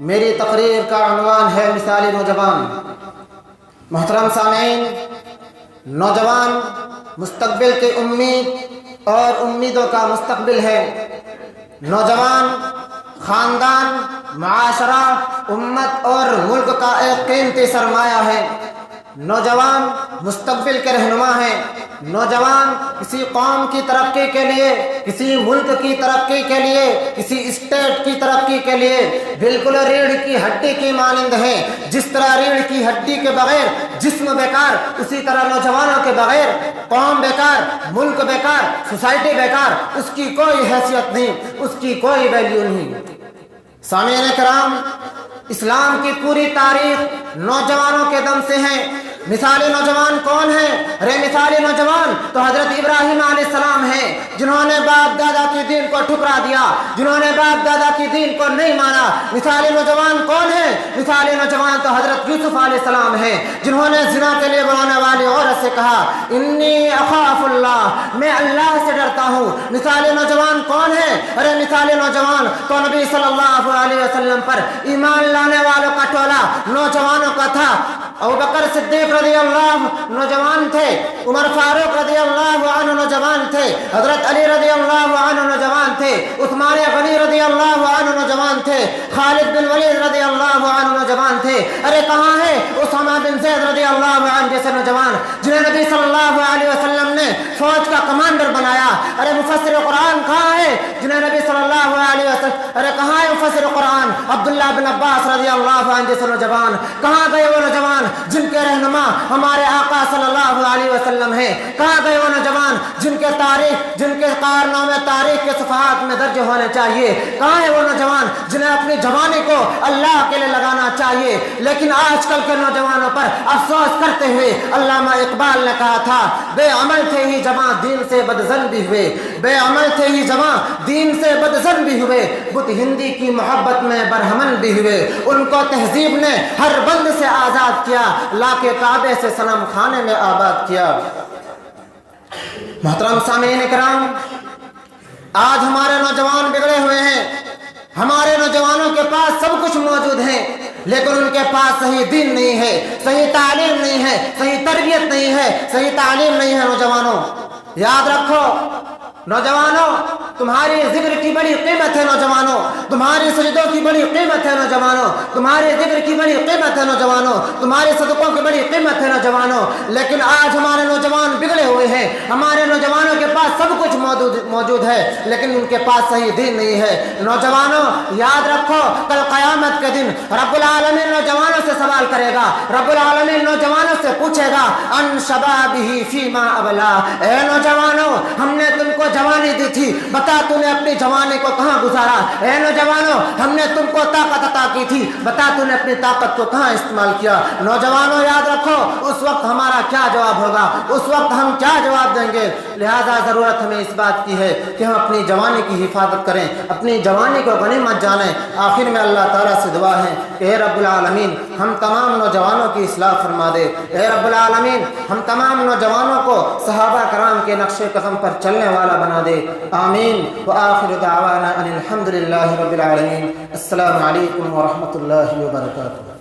میری تقریر کا عنوان ہے مثالی نوجوان۔ محترم سامعین، نوجوان مستقبل کی امید اور امیدوں کا مستقبل ہے۔ نوجوان خاندان، معاشرہ، امت اور ملک کا ایک قیمتی سرمایہ ہے۔ نوجوان مستقبل کے رہنما ہیں۔ نوجوان کسی قوم کی ترقی کے لیے، کسی ملک کی ترقی کے لیے، کسی اسٹیٹ کی ترقی کے لیے بالکل ریڑھ کی ہڈی کی مانند ہے۔ جس طرح ریڑھ کی ہڈی کے بغیر جسم بیکار، اسی طرح نوجوانوں کے بغیر قوم بیکار، ملک بیکار، سوسائٹی بیکار، اس کی کوئی حیثیت نہیں، اس کی کوئی ویلیو نہیں۔ سامعین کرام، اسلام کی پوری تاریخ نوجوانوں کے دم سے ہے۔ مثالی نوجوان کون ہیں؟ ارے مثالی نوجوان تو حضرت ابراہیم علیہ السلام ہیں، جنہوں نے باپ دادا کی دین کو ٹھکرا دیا، جنہوں نے باپ دادا کی دین کو نہیں مانا۔ مثالی نوجوان کون ہیں؟ مثالی نوجوان تو حضرت یوسف علیہ السلام ہیں، جنہوں نے زنا کے لیے بلانے والی عورت سے کہا انی اخاف اللہ، میں اللہ سے ڈرتا ہوں۔ مثالی نوجوان کون ہیں؟ ارے مثالی نوجوان تو نبی صلی اللہ علیہ وسلم پر ایمان لانے والوں کا ٹولہ نوجوانوں کا تھا۔ ابوبکر صدیق رضی اللہ نوجوان تھے، عمر فاروق رضی اللہ عنہ نوجوان تھے، حضرت علی رضی اللہ عنہ نوجوان تھے، عثمان غنی رضی اللہ عنہ نوجوان تھے، خالد بن ولید رضی اللہ عنہ نوجوان تھے۔ ارے کہاں ہے اسامہ بن زید رضی اللہ عنہ جیسے نوجوان جنہیں نبی صلی اللہ علیہ وسلم نے فوج کا کمانڈر بنایا؟ ارے مفسر قرآن کہاں ہے جنہیں نبی صلی اللہ علیہ وسلم، ارے کہاں ہے مفسر قرآن عبداللہ بن عباس رضی اللہ عنہ جیسے نوجوان؟ کہاں گئے وہ نوجوان جن کے رہنما ہمارے آقا صلی اللہ علیہ وسلم ہیں؟ کہاں گئے وہ نوجوان جن کے تاریخ، جن کے کارنامے تاریخ کے صفحات میں درج ہونے چاہیے؟ کہاں ہے وہ نوجوان جنہیں اپنی جوانی کو اللہ کے لیے لگانا چاہیے؟ لیکن آج کل کے نوجوانوں پر افسوس کرتے ہوئے علامہ اقبال نے کہا تھا بے عمل تھے ہی جواں دین سے بدظن بھی ہوئے، بے عمل تھے ہی جواں دین سے بدظن بھی ہوئے، بت ہندی کی محبت میں برہمن بھی ہوئے۔ ان کو تہذیب نے ہر بند سے آزاد کیا، لا کے کعبے سے صنم خانے میں آباد کیا۔ محترم سامعین کرام، آج ہمارے نوجوان بگڑے ہوئے ہیں۔ ہمارے نوجوانوں کے پاس سب کچھ موجود ہے، لیکن ان کے پاس صحیح دین نہیں ہے، صحیح تعلیم نہیں ہے، صحیح تربیت نہیں ہے، صحیح تعلیم نہیں ہے۔ نوجوانوں یاد رکھو، نوجوانوں تمہاری ذکر کی بڑی قیمت ہے، نوجوانوں تمہاری سجدوں کی بڑی قیمت ہے، نوجوانوں تمہارے ذکر کی بڑی قیمت ہے، نوجوانوں تمہارے صدقوں کی بڑی قیمت ہے، نوجوانوں۔ لیکن آج ہمارے نوجوان بگڑے ہوئے ہیں۔ ہمارے نوجوانوں کے پاس سب کچھ موجود ہے، لیکن ان کے پاس صحیح دین نہیں ہے۔ نوجوانوں یاد رکھو، کل قیامت کے دن رب العالمین نوجوانوں سے سوال کرے گا، رب العالمین نوجوانوں سے پوچھے گا ان شبابہ فیما ابلا، اے نوجوانوں ہم نے تم کو جوانی دی تھی، بتا تو نے اپنی جوانی کو کہاں گزارا؟ اے نوجوانوں ہم نے تم کو طاقت عطا کی تھی، بتا تو نے اپنی طاقت کو کہاں استعمال کیا؟ نوجوانوں یاد رکھو، اس وقت ہمارا کیا جواب ہوگا، اس وقت ہم کیا جواب دیں گے؟ لہذا ضرورت ہمیں اس بات کی ہے کہ ہم اپنی جوانی کی حفاظت کریں، اپنی جوانی کو غنیمت جانیں۔ آخر میں اللہ تعالیٰ سے دعا ہے کہ اے رب العالمین ہم تمام نوجوانوں کی اصلاح فرما دے، اے رب العالمین ہم تمام نوجوانوں کو صحابہ کرام کے نقش قدم پر چلنے والا بنا دے، آمین۔ وآخر دعوانا ان الحمد للہ رب العالمین۔ السلام علیکم ورحمۃ اللہ وبرکاتہ۔